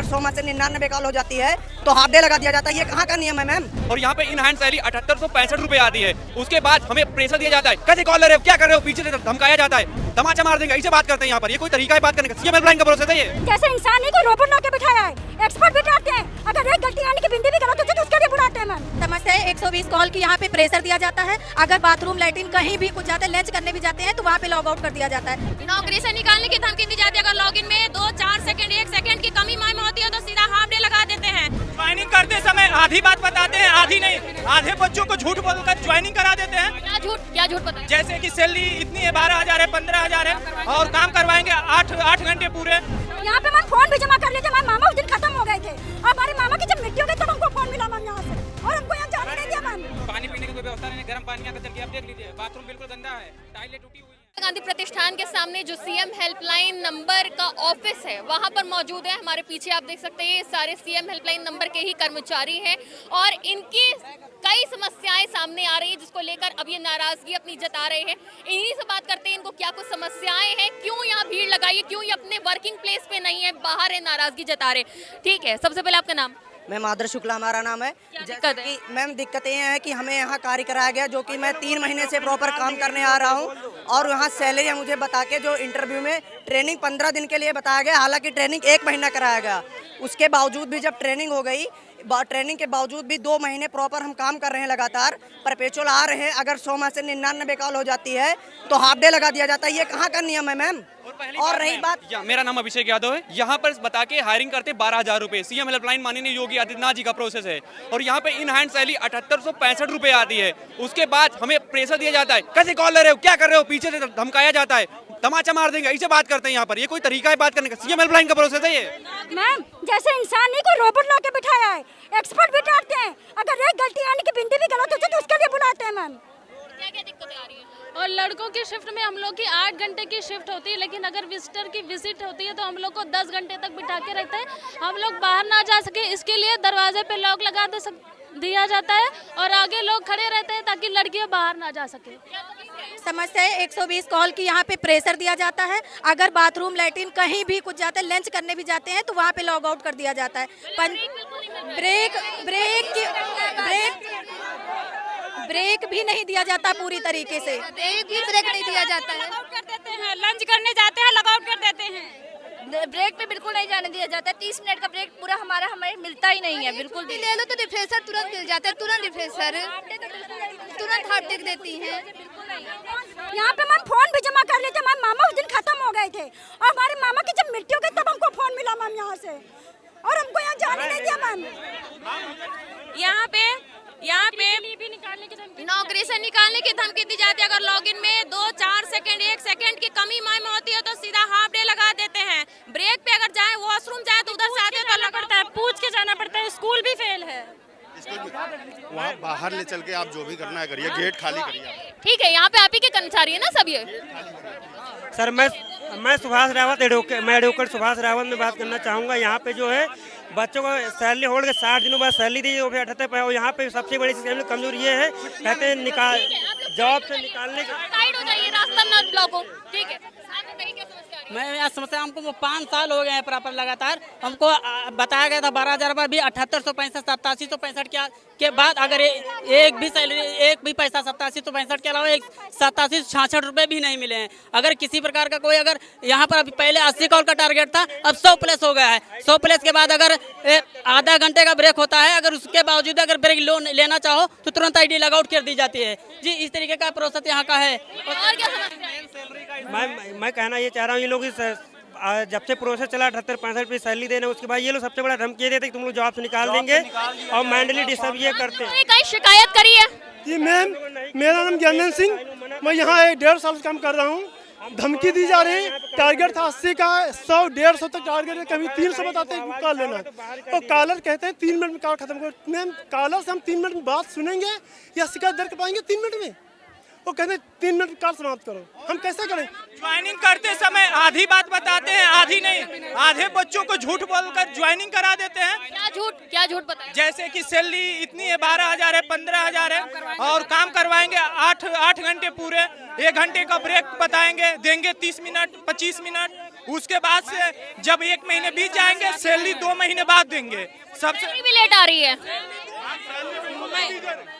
अगर 100 में से 99 कॉल हो जाती है तो हाफ डे लगा दिया जाता है। ये कहाँ का नियम है मैम? और यहाँ पे इन हैंड सैलरी 7865 रुपए आती है, उसके बाद हमें प्रेशर दिया जाता है, कैसे कॉल ले रहे हो, क्या कर रहे हो, पीछे से धमकाया जाता है, तमाचा मार देंगे, ऐसे बात करते हैं यहाँ पर। ये कोई तरीका है बात करने का? सीएम हेल्पलाइन का प्रोसेस है ये। जैसे इंसान नहीं, कोई रोबोट ला के बिठाया है, एक्सपर्ट बिठाते हैं, अगर एक गलती आने की बिंदी भी गलत हो जाए तो उसके लिए बुलाते हैं मैम। समस्या है 120 कॉल की यहाँ पे प्रेशर दिया जाता है। अगर बाथरूम लैट्रिन कहीं भी कुछ जाते हैं, लंच करने भी जाते हैं तो वहाँ पे लॉग आउट कर दिया जाता है। नौकरी से निकालने की धमकी दी जाती है। अगर लॉगिन में 2-4 सेकंड 1 सेकंड की कमी माय में होती है तो सीधा हाफ डे लगा देते हैं। ज्वाइनिंग करते समय आधी बात बताते हैं, आधी नहीं। आधे बच्चों को झूठ बोलकर ज्वाइनिंग करा देते हैं। क्या झूठ पता है? जैसे कि सैलरी इतनी है, 12,000 है, 15,000 है और काम करवाएंगे 8 घंटे पूरे। यहाँ पे मैम फोन भी जमा कर लेते। हमारे मामा उस दिन खत्म हो गए थे और हमारे मामा की जब मृत्यु हो गई तब हमको फोन मिला मैम यहाँ से, और हमको यहाँ जाने नहीं दिया मैम। पानी पीने की कोई व्यवस्था नहीं, गर्म पानी आकर चल के आप देख लीजिए, बाथरूम बिल्कुल गंदा है, टाइलें टूटी हुई है। गांधी प्रतिष्ठान के सामने जो सीएम हेल्पलाइन नंबर का ऑफिस है वहां पर मौजूद है। हमारे पीछे आप देख सकते हैं ये सारे सीएम हेल्पलाइन नंबर के ही कर्मचारी हैं और इनकी कई समस्याएं सामने आ रही है जिसको लेकर अब ये नाराजगी अपनी जता रहे हैं। इन्हीं से बात करते हैं, इनको क्या कुछ समस्याएं हैं, क्यों यहाँ भीड़ लगाई है, क्यों ये अपने वर्किंग प्लेस पे नहीं है, बाहर है, नाराजगी जता रहे। ठीक है, सबसे पहले आपका नाम? मैम आदर्श शुक्ला हमारा नाम है। दिक्कत है? कि मैम दिक्कत ये है कि हमें यहाँ कार्य कराया गया, जो कि मैं 3 महीने से प्रॉपर काम करने आ रहा हूँ और यहाँ सैलरी मुझे बता के जो इंटरव्यू में ट्रेनिंग 15 दिन के लिए बताया गया, हालांकि ट्रेनिंग 1 महीना कराया गया। उसके बावजूद भी जब ट्रेनिंग हो गई, ट्रेनिंग के बावजूद भी 2 महीने प्रॉपर हम काम कर रहे हैं लगातार, परपेचुअल आ रहे हैं। अगर 100 में से 99 कॉल हो जाती है तो हाफ डे लगा दिया जाता है। ये कहाँ का नियम है मैम? और रही बात, मेरा नाम अभिषेक यादव है। यहाँ पर बता के हायरिंग करते 12,000 रुपए। सीएम हेल्पलाइन माननीय योगी आदित्यनाथ जी का प्रोसेस है और यहाँ पे इन हैंड सैलरी 7865 रुपए आती है, उसके बाद हमें प्रेशर दिया जाता है, कैसे कॉल ले रहे हो, क्या कर रहे हो, पीछे से धमकाया जाता है, तमाचा मार देंगे, ऐसे बात करते हैं यहाँ पर। ये कोई तरीका है बात करने का? सीएम हेल्पलाइन का प्रोसेस है ये। मैम जैसे इंसान नहीं, कोई रोबोट ला के बिठाया है, एक्सपर्ट बिठाते हैं, अगर एक गलती आने की बिंदी भी गलत हो जाए तो उसके लिए बुलाते हैं मैम। क्या दिक्कतें आ रही है? और लड़कों की शिफ्ट में हम लोग की 8 घंटे की शिफ्ट होती है, लेकिन अगर विजिटर की विजिट होती है तो हम लोग को 10 घंटे तक बिठा के रखते हैं। हम लोग बाहर ना जा सके इसके लिए दरवाजे पे लॉक लगा दिया जाता है और आगे लोग खड़े रहते हैं ताकि लड़कियां बाहर ना जा सके। समस्या है 120 कॉल की यहाँ पे प्रेशर दिया जाता है। अगर बाथरूम लैट्रिन कहीं भी कुछ जाते हैं, लंच करने भी जाते हैं तो वहाँ पे लॉग आउट कर दिया जाता है। ब्रेक भी नहीं दिया जाता पूरी तरीके से, ब्रेक नहीं दिया जाता है। कर देते हैं, लंच करने जाते हैं, लॉग आउट कर देते हैं। ब्रेक पे बिल्कुल नहीं जाने दिया जाता है। 30 मिनट का ब्रेक पूरा हमें मिलता ही नहीं है बिल्कुल भी। ले लो तो रिफ्रेशर तुरंत मिल जाता है, तुरंत रिफ्रेशर तुरंत हाफ टेक देती हैं। यहाँ पे मैम फोन भी जमा कर लेते। हमारे मामा उस दिन खत्म हो गए थे और हमारे मामा की जब मृत्यु हो गई तब हमको फोन मिला मैम यहाँ से, और हमको यहाँ जाने नहीं दिया मैम। यहाँ पे नौकरी से निकालने की धमकी दी जाती है। अगर लॉगिन में 2-4 सेकंड 1 सेकंड की कमी माय में होती है तो सीधा हाफ डे लगा देते हैं। ब्रेक पे अगर जाए, वॉशरूम जाए तो उधर से आते जाना पड़ता है, पूछ के जाना पड़ता है। स्कूल भी फेल है। वहाँ बाहर ले चल के आप जो भी करना है करिए, गेट खाली करिए। ठीक है, यहाँ पे आप ही के कर्मचारी है ना सब ये? सर मैं सुभाष रावत एडवोकेट सुभाष रावत में बात करना चाहूँगा। यहाँ पे जो है बच्चों को सैलरी होल्ड के 60 दिनों बाद सैलरी दी, वो भी 78 पे। और यहाँ पे सबसे बड़ी कमजोरी ये है, कहते हैं जॉब से निकालने का। साइड हो जाइए, रास्ता ना ब्लॉक हो। ठीक है, मैं यहाँ समस्या, हमको 5 साल हो गए हैं प्रॉपर लगातार। हमको बताया गया था 12,000 रुपये, भी 7865 8765 के बाद अगर एक भी सैलरी, एक भी पैसा 8765 के अलावा 8766 रुपये भी नहीं मिले हैं। अगर किसी प्रकार का कोई, अगर यहाँ पर अभी पहले 80 कॉल का टारगेट था, अब 100 प्लस हो गया है। 100 प्लस के बाद अगर आधा घंटे का ब्रेक होता है, अगर उसके बावजूद अगर ब्रेक लेना चाहो तो तुरंत ID लॉग आउट कर दी जाती है। जी, इस तरीके का प्रोसेस यहाँ का है। और क्या समस्या? मैं कहना ये चाह रहा हूँ, ये लोग जब से प्रोसेस चला 78-65 पे सैलरी देना, उसके बाद ये लोग सबसे बड़ा धमकी देते कि तुम लोग जॉब से निकाल देंगे और मेंटली डिस्टर्ब ये करते हैं। कहीं शिकायत करी है? जी मैम, मेरा नाम ज्ञानंद सिंह, मैं यहाँ 1.5 साल से काम कर रहा हूँ। धमकी दी जा रही है, टारगेट था 80 का, 100-150 तक टारगेट है, कभी 300 बताते हैं कॉल लेना, और कॉलर कहते हैं 3 मिनट में कॉल खत्म करो। मैम कॉलर से हम 3 मिनट में बात सुनेंगे या शिकायत दर्ज कर पाएंगे 3 मिनट में? वो कहते हैं 3 मिनट में कॉल समाप्त करो, हम कैसे करें? ज्वाइनिंग करते समय आधी बात बताते हैं, आधी नहीं। आधे बच्चों को झूठ बोलकर ज्वाइनिंग करा देते हैं। क्या झूठ पता है? जैसे कि सैलरी इतनी है, 12,000 है, 15,000 है और काम करवाएंगे 8 घंटे पूरे। 1 घंटे का ब्रेक बताएंगे, देंगे 30 मिनट 25 मिनट, उसके बाद से जब 1 महीने बीत जाएंगे सैलरी 2 महीने बाद देंगे। सबसे भी लेट आ रही है।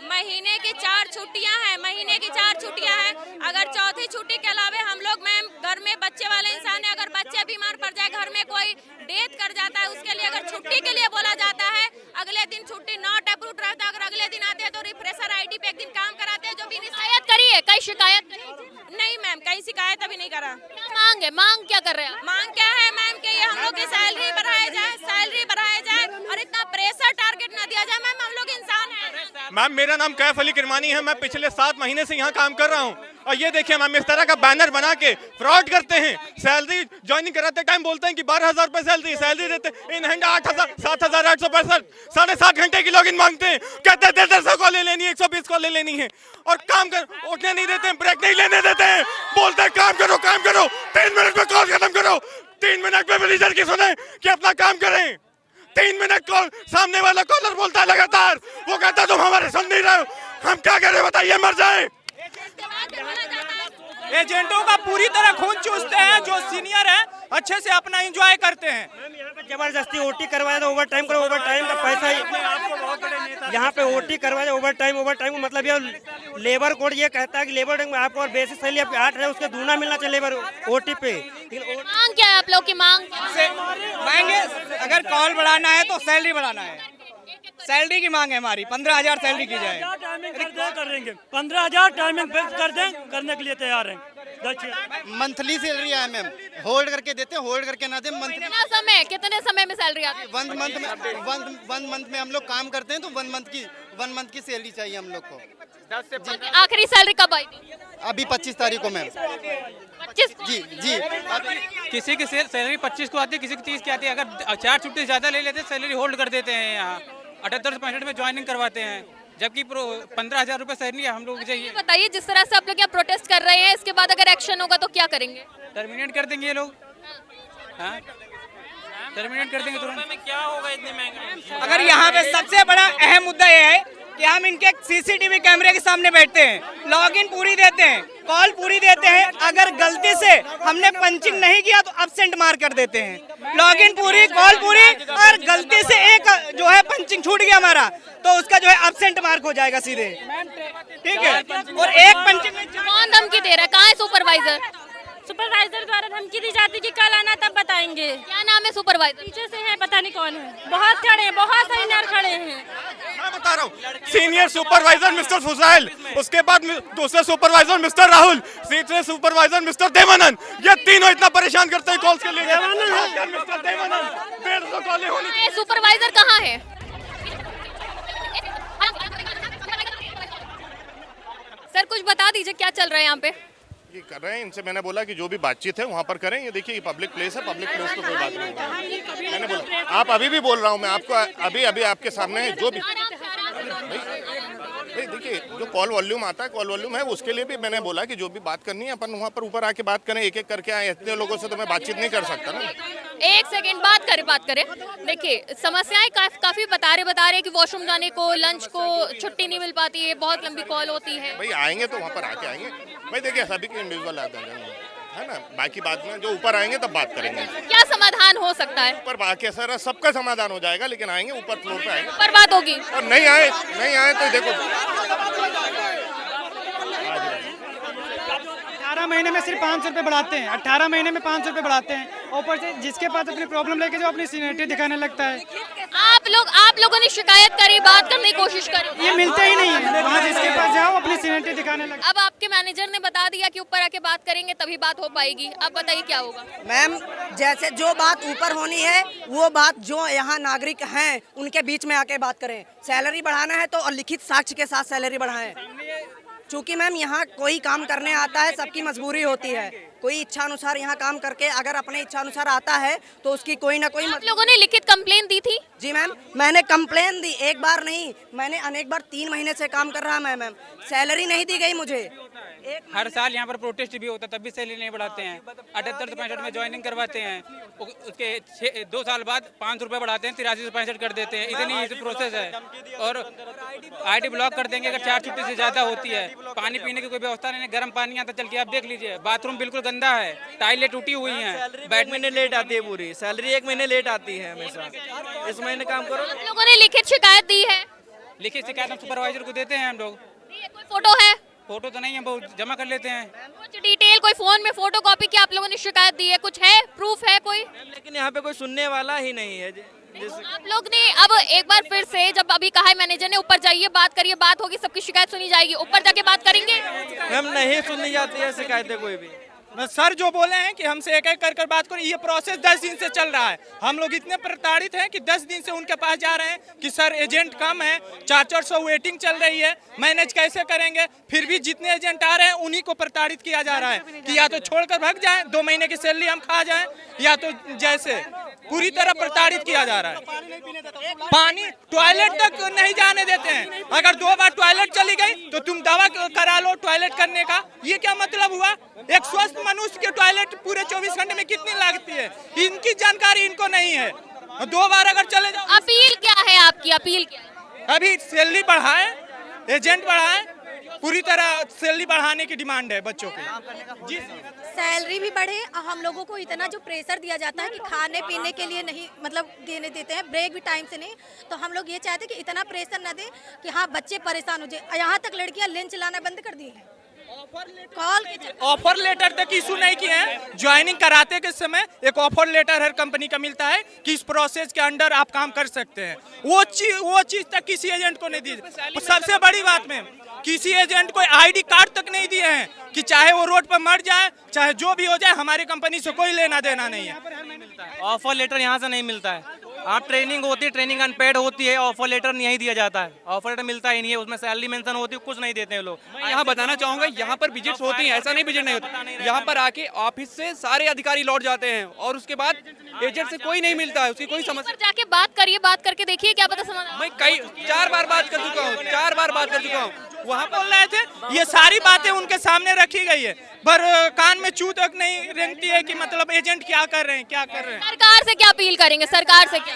महीने की 4 छुट्टियां हैं, महीने की 4 छुट्टियां हैं। अगर चौथी छुट्टी के अलावे हम लोग मैम घर में बच्चे वाले इंसान है, अगर बच्चे बीमार पड़ जाए, घर में कोई डेथ कर जाता है, उसके लिए अगर छुट्टी के लिए बोला जाता है, अगले दिन छुट्टी नॉट अप्रूव्ड रहता है। अगर अगले दिन आते हैं तो रिफ्रेशर आईडी पे एक दिन काम कराते हैं, जो भी शिकायत करी है, कई शिकायत नहीं मैम, कहीं शिकायत अभी नहीं करा। क्या मांग है, मांग क्या कर रहे हैं? मांग क्या है मैम कि ये हम लोग की सैलरी बढ़ाया जाए, सैलरी बढ़ाया जाए और इतना प्रेशर टारगेट ना दिया जाए। मैम हम लोग इंसान हैं। मैम मेरा नाम कैफ अली किरमानी है, मैं पिछले 7 महीने से यहाँ काम कर रहा हूँ और ये देखिए मैम इस तरह का बैनर बना के फ्रॉड करते हैं। सैलरी ज्वाइनिंग कराते टाइम बोलते हैं कि 12,000 रुपए सैलरी देते, इन हैंड 7,865 7.5 घंटे की लॉगिन मांगते हैं, कहते हैं 150 कॉलें लेनी है, 120 कॉलें लेनी है और काम कर उठने नहीं देते हैं, ब्रेक नहीं लेने देते हैं, बोलते हैं काम करो 3 मिनट में कॉल खत्म करो। 3 मिनट में मैनेजर की सुने कि अपना काम करें। 3 मिनट कॉल, सामने वाला कॉलर बोलता है लगातार, वो कहता है तुम हमारे सुन नहीं रहे हो, हम क्या करें बताइए, मर जाए। एजेंटों का पूरी तरह खून चूसते हैं, जो सीनियर है अच्छे से अपना एंजॉय करते हैं। मैम यहाँ पे जबरदस्ती ओटी करवाया तो ओवर टाइम करो, ओवर टाइम का पैसा यहाँ पे ओटी करवाया ओवर टाइम का मतलब ये लेबर कोड ये कहता है कि लेबर आपको और बेसिक सैलरी आपकी 8 है, उसके दूना मिलना चाहिए लेबर ओटी पे। मांग क्या है आप लोग की? मांगे अगर कॉल बढ़ाना है तो सैलरी बढ़ाना है, सैलरी की मांग है हमारी, 15,000 सैलरी की जाए। करेंगे 15,000 टाइमिंग फिक्स कर दें, करने के लिए तैयार हैं। मंथली सैलरी है मैम, होल्ड करके देते हैं, होल्ड करके ना दें मंथली। कितने समय में सैलरी आती है? 1 मंथ में हम लोग काम करते हैं तो 1 मंथ की सैलरी चाहिए हम लोग को। आखिरी सैलरी कब आई थी? अभी 25 तारीख को मैम। 25? जी। किसी की सैलरी 25 को आती है, किसी की 30 की आती है। अगर 4 छुट्टी ज्यादा ले लेते हैं सैलरी होल्ड कर देते हैं, यहाँ 78 से 65 में ज्वाइनिंग करवाते हैं, जबकि 15,000 रुपए सैलरी हम लोग चाहिए। बताइए जिस तरह से आप लोग यहाँ प्रोटेस्ट कर रहे हैं, इसके बाद अगर एक्शन होगा तो क्या करेंगे? टर्मिनेट कर देंगे ये लोग, हाँ टर्मिनेट कर देंगे तुरंत। में क्या होगा इतनी महंगाई? अगर यहाँ पे सबसे बड़ा अहम मुद्दा ये है कि हम इनके सीसीटीवी कैमरे के सामने बैठते हैं, लॉगिन पूरी देते हैं, कॉल पूरी देते हैं, अगर गलती से हमने पंचिंग नहीं किया तो एब्सेंट मार्क कर देते हैं। लॉगिन पूरी, कॉल पूरी और गलती से एक जो है पंचिंग छूट गया हमारा तो उसका जो है एब्सेंट मार्क हो जाएगा सीधे, ठीक है। और एक पंचिंग में कौन धमकी दे रहा है? कहाँ है सुपरवाइजर? सुपरवाइजर द्वारा धमकी दी जाती कि कल आना तब बताएंगे। क्या नाम है सुपरवाइजर? पीछे से है, पता नहीं कौन है, बहुत खड़े हैं, बहुत सीनियर खड़े हैं। मैं बता रहा हूँ, सीनियर सुपरवाइजर मिस्टर फुजाइल, उसके बाद दूसरे सुपरवाइजर मिस्टर राहुल, तीसरे सुपरवाइजर मिस्टर देवानंद, ये तीनों इतना परेशान करते हैं कॉल्स के लिए। मिस्टर देवानंद 150 कॉलें होनी। सुपरवाइजर कहाँ है? सर कुछ बता दीजिए क्या चल रहा है यहाँ पे? कर रहे हैं, इनसे मैंने बोला कि जो भी बातचीत है वहाँ पर करें। ये देखिए पब्लिक प्लेस है, पब्लिक प्लेस पे कोई बात नहीं है। मैंने बोला आप अभी भी बोल रहा हूँ मैं आपको, अभी आपके सामने है जो भी भाई देखिए जो कॉल वॉल्यूम आता है, कॉल वॉल्यूम है, उसके लिए भी मैंने बोला कि जो भी बात करनी है अपन वहाँ पर ऊपर आके बात करें, एक एक करके आए। इतने लोगों से तो मैं बातचीत नहीं कर सकता ना। एक सेकंड बात करें। देखिए समस्याएं काफी बता रहे कि वॉशरूम जाने को, लंच को छुट्टी नहीं मिल पाती है, बहुत लंबी कॉल होती है। भाई आएंगे तो वहाँ पर आके आएंगे भाई, देखिए सभी के इंडिविजुअल आता है ना, बाकी बात में जो ऊपर आएंगे तब बात करेंगे। क्या समाधान हो सकता है? ऊपर बाकी सर सबका समाधान हो जाएगा, लेकिन आएंगे ऊपर फ्लोर पे आएंगे, पर बात होगी। और नहीं आए तो देखो 18 महीने में सिर्फ 500 रुपये बढ़ाते हैं, 18 महीने में 500 रुपये बढ़ाते हैं, ऊपर से जिसके पास अपनी प्रॉब्लम लेके जो अपनी सीनियरिटी दिखाने लगता है। आप लोगों ने शिकायत करी, बात करने की कोशिश करी, ये मिलते ही नहीं है। वहाँ जिसके पास जाओ अपनी सीनियरिटी दिखाने लगता है। अब आपके मैनेजर ने बता दिया कि ऊपर आके बात करेंगे तभी बात हो पाएगी। अब बताइए क्या होगा? मैम जैसे जो बात ऊपर होनी है वो बात जो यहाँ नागरिक हैं उनके बीच में आके बात करें। सैलरी बढ़ाना है तो और लिखित साक्ष्य के साथ सैलरी बढ़ाएं। चूँकि मैम यहाँ कोई काम करने आता है, सबकी मजबूरी होती है, कोई इच्छा अनुसार यहाँ काम करके अगर अपने इच्छा अनुसार आता है तो उसकी कोई ना कोई। आप लोगों ने लिखित कंप्लेन दी थी? जी मैम मैंने कंप्लेन दी, एक बार नहीं मैंने अनेक बार। 3 महीने से काम कर रहा मैं मैम, सैलरी नहीं दी गई मुझे, हर साल यहाँ पर प्रोटेस्ट भी होता है, तब भी सैलरी नहीं बढ़ाते हैं। 78 से 65 में ज्वाइनिंग करवाते हैं, उसके 2 साल बाद 5 रुपये बढ़ाते हैं, 83 से 65 कर देते हैं। इतनी इजी प्रोसेस है। और आईडी ब्लॉक कर देंगे अगर 4 छुट्टी से ज़्यादा होती है। पानी पीने की कोई व्यवस्था नहीं है, गर्म पानी आता चल के आप देख लीजिए, बाथरूम बिल्कुल गंदा है, टाइलें टूटी हुई हैं। 1 महीने लेट आती है, पूरी सैलरी 1 महीने लेट आती है हमेशा। इस महीने काम करो। आप लोगों ने लिखित शिकायत दी है? लिखित शिकायत हम सुपरवाइजर को देते हैं हम लोग। कोई फोटो है? फोटो तो नहीं है, वो जमा कर लेते हैं। कुछ डिटेल कोई फोन में फोटो कॉपी की आप लोगों ने शिकायत दी है? कुछ है, प्रूफ है कोई? लेकिन यहाँ पे कोई सुनने वाला ही नहीं है। आप लोग ने अब एक बार फिर से, जब अभी कहा है मैनेजर ने ऊपर जाइए बात करिए, बात होगी, सबकी शिकायत सुनी जाएगी, ऊपर जाके बात करेंगे? हम नहीं सुननी जाती है शिकायतें कोई भी। सर जो बोले हैं कि हमसे एक एक कर बात करो, ये प्रोसेस 10 दिन से चल रहा है। हम लोग इतने प्रताड़ित हैं कि 10 दिन से उनके पास जा रहे हैं कि सर एजेंट कम है, 400 वेटिंग चल रही है, मैनेज कैसे करेंगे। फिर भी जितने एजेंट आ रहे हैं उन्हीं को प्रताड़ित किया जा रहा है कि या तो छोड़कर भाग जाएं, 2 महीने की सैलरी हम खा जाएं, या तो जैसे पूरी तरह प्रताड़ित किया जा रहा है। पानी टॉयलेट तक नहीं जाने देते हैं। अगर 2 बार टॉयलेट चली गई तो तुम दवा करा लो टॉयलेट करने का। ये क्या मतलब हुआ? एक स्वस्थ मनुष्य के टॉयलेट पूरे 24 घंटे में कितनी लगती है, इनकी जानकारी इनको नहीं है। 2 बार अगर चले जाओ। अपील क्या है आपकी? अपील क्या है? अभी सैलरी बढ़ाए, एजेंट बढ़ाए, पूरी तरह सैलरी बढ़ाने की डिमांड है बच्चों की। जी सैलरी भी बढ़े और हम लोगों को इतना जो प्रेशर दिया जाता है कि खाने पीने के लिए नहीं मतलब देने देते हैं, ब्रेक भी टाइम से नहीं, तो हम लोग ये चाहते हैं कि इतना प्रेशर ना दें कि हाँ बच्चे परेशान हो जाए। यहाँ तक लड़कियाँ लंच लाना बंद कर दी है। ऑफर लेटर तक इशू नहीं किए हैं। ज्वाइनिंग कराते के समय एक ऑफर लेटर हर कंपनी का मिलता है कि इस प्रोसेस के अंडर आप काम कर सकते हैं। वो चीज तक किसी एजेंट को नहीं दी। सबसे बड़ी बात में किसी एजेंट को आईडी कार्ड तक नहीं दिए हैं कि चाहे वो रोड पर मर जाए, चाहे जो भी हो जाए, हमारी कंपनी से कोई लेना देना नहीं है। ऑफर लेटर यहाँ से नहीं मिलता है। आप ट्रेनिंग होती है, ट्रेनिंग अनपेड होती है, ऑफर लेटर नहीं दिया जाता है। ऑफर लेटर मिलता ही नहीं है, उसमें सैलरी मेंशन होती है, कुछ नहीं देते हैं लोग। मैं यहाँ बताना चाहूंगा, यहाँ पर विजिट्स होती हैं, ऐसा नहीं विजिट नहीं होता। यहाँ पर आके ऑफिस से सारे अधिकारी लौट जाते हैं और उसके बाद एजेंट से कोई नहीं मिलता है, उसकी कोई समस्या। जाके बात करिए, बात करके देखिए, क्या पता समाधान। मैं 4 बार बात कर चुका हूँ, 4 बार बात कर चुका हूँ। वहाँ बोल रहे थे, ये सारी बातें उनके सामने रखी गई है, पर कान में चू तक नहीं रेंगती है कि मतलब एजेंट क्या कर रहे हैं, क्या कर रहे हैं। सरकार से क्या अपील करेंगे? सरकार से क्या?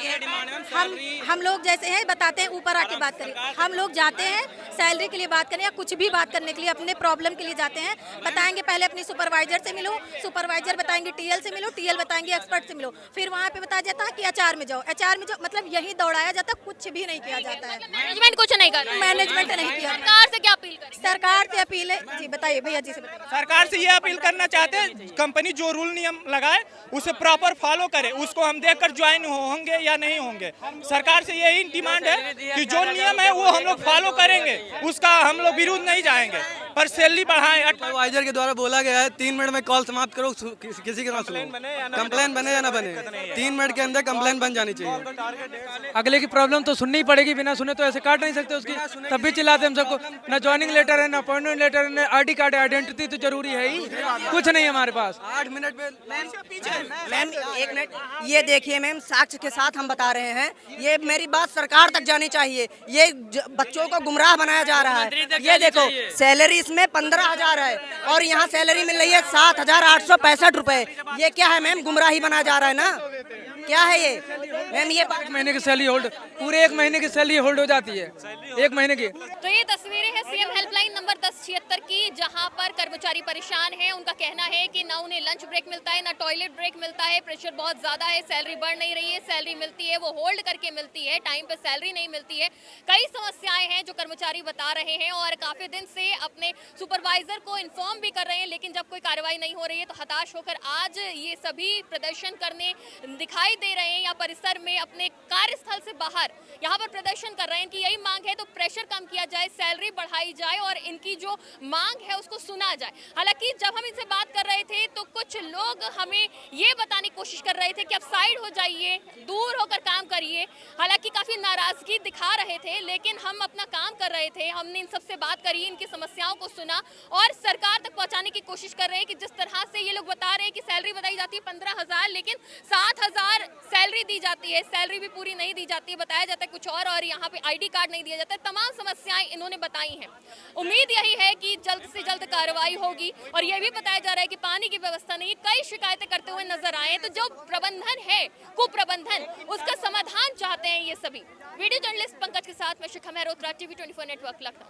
हम लोग जैसे हैं बताते हैं, ऊपर आके बात करें। हम लोग जाते हैं सैलरी के लिए बात करने या कुछ भी बात करने के लिए, अपने प्रॉब्लम के लिए जाते हैं, बताएंगे पहले अपनी सुपरवाइजर से मिलो, सुपरवाइजर बताएंगे टीएल से मिलो, टीएल बताएंगे एक्सपर्ट से मिलो, फिर वहाँ पे बताया जाता है कि एचआर में जाओ, एचआर में जाओ, मतलब यही दौड़ाया जाता है, कुछ भी नहीं किया जाता है। मैनेजमेंट कुछ नहीं कर रहा है। मैनेजमेंट नहीं किया। सरकार से क्या अपील करें? सरकार से अपील है जी, बताइए भैया जी से बताइए। सरकार से ये अपील करना चाहते हैं, कंपनी जो रूल नियम लगाए उसे प्रॉपर फॉलो करे, उसको हम देखकर ज्वाइन होंगे या नहीं होंगे। सरकार से यही डिमांड है कि जो नियम है वो हम लोग फॉलो करेंगे, उसका हम लोग विरुद्ध नहीं जाएंगे, पर सैलरी बढ़ाएं। सुपरवाइजर के द्वारा बोला गया है 3 मिनट में कॉल समाप्त करो, किसी के ना सुनो, कंप्लेन बने या ना बने, 3 मिनट के अंदर कंप्लेन बन जानी चाहिए। अगले की प्रॉब्लम तो सुननी ही पड़ेगी, बिना सुने तो ऐसे काट नहीं सकते उसकी। तब भी चिल्लाते हम सबको, ना ज्वाइनिंग लेटर है, ना अपॉइंटमेंट लेटर है, ना आईडी कार्ड है। आइडेंटिटी तो जरूरी है ही, कुछ नहीं है हमारे पास। 8 मिनट में मैम 1 मिनट, ये देखिए मैम, साक्ष्य के साथ हम बता रहे हैं, ये मेरी बात सरकार तक जानी चाहिए। ये बच्चों को गुमराह बनाया जा रहा है। ये देखो सैलरी इसमें 15,000 है और यहाँ सैलरी मिल रही है 7,865 रुपए। ये क्या है मैम? गुमराही बनाया जा रहा है ना, क्या है ये मैम? ये 1 महीने की सैलरी होल्ड, पूरे 1 महीने की सैलरी होल्ड हो जाती है, 1 महीने की। तो ये तस्वीरें हैं सीएम हेल्पलाइन नंबर 1076 की, जहां पर कर्मचारी परेशान हैं। उनका कहना है कि ना उन्हें लंच ब्रेक मिलता है, ना टॉयलेट ब्रेक मिलता है, प्रेशर बहुत ज्यादा है, सैलरी बढ़ नहीं रही है, सैलरी मिलती है वो होल्ड करके मिलती है, टाइम पे सैलरी नहीं मिलती है। कई समस्याएं हैं जो कर्मचारी बता रहे हैं और काफी दिन से अपने सुपरवाइजर को इन्फॉर्म भी कर रहे हैं, लेकिन जब कोई कार्रवाई नहीं हो रही है तो हताश होकर आज ये सभी प्रदर्शन करने दिखाई दे रहे हैं या परिसर में अपने कार्यस्थल से बाहर यहाँ पर प्रदर्शन कर रहे हैं। इनकी यही मांग है तो प्रेशर कम किया जाए, सैलरी बढ़ाई जाए और इनकी जो मांग है उसको सुना जाए। हालांकि जब हम इनसे बात कर रहे थे तो कुछ लोग हमें ये बताने की कोशिश कर रहे थे कि आप साइड हो जाइए, दूर होकर काम करिए। हालांकि काफी नाराजगी दिखा रहे थे, लेकिन हम अपना काम कर रहे थे। हमने इन सबसे बात करी, इनकी समस्याओं को सुना और सरकार तक पहुंचाने की कोशिश कर रहे हैं कि जिस तरह से ये लोग बता रहे हैं कि सैलरी बताई जाती है 15,000, लेकिन 7,000 सैलरी दी जाती है, सैलरी भी पूरी नहीं दी जाती है, बताया जाता है कुछ और यहाँ पे आईडी कार्ड नहीं दिया जाता है। तमाम समस्याएं इन्होंने बताई हैं। उम्मीद यही है कि जल्द से जल्द कार्रवाई होगी। और ये भी बताया जा रहा है कि पानी की व्यवस्था नहीं, कई शिकायतें करते हुए नजर आए। तो जो प्रबंधन है, कुप्रबंधन, उसका समाधान चाहते हैं ये सभी। वीडियो जर्नलिस्ट पंकज के साथ मैं शिखा मेहरोत्रा, TV 24 नेटवर्क, लखनऊ।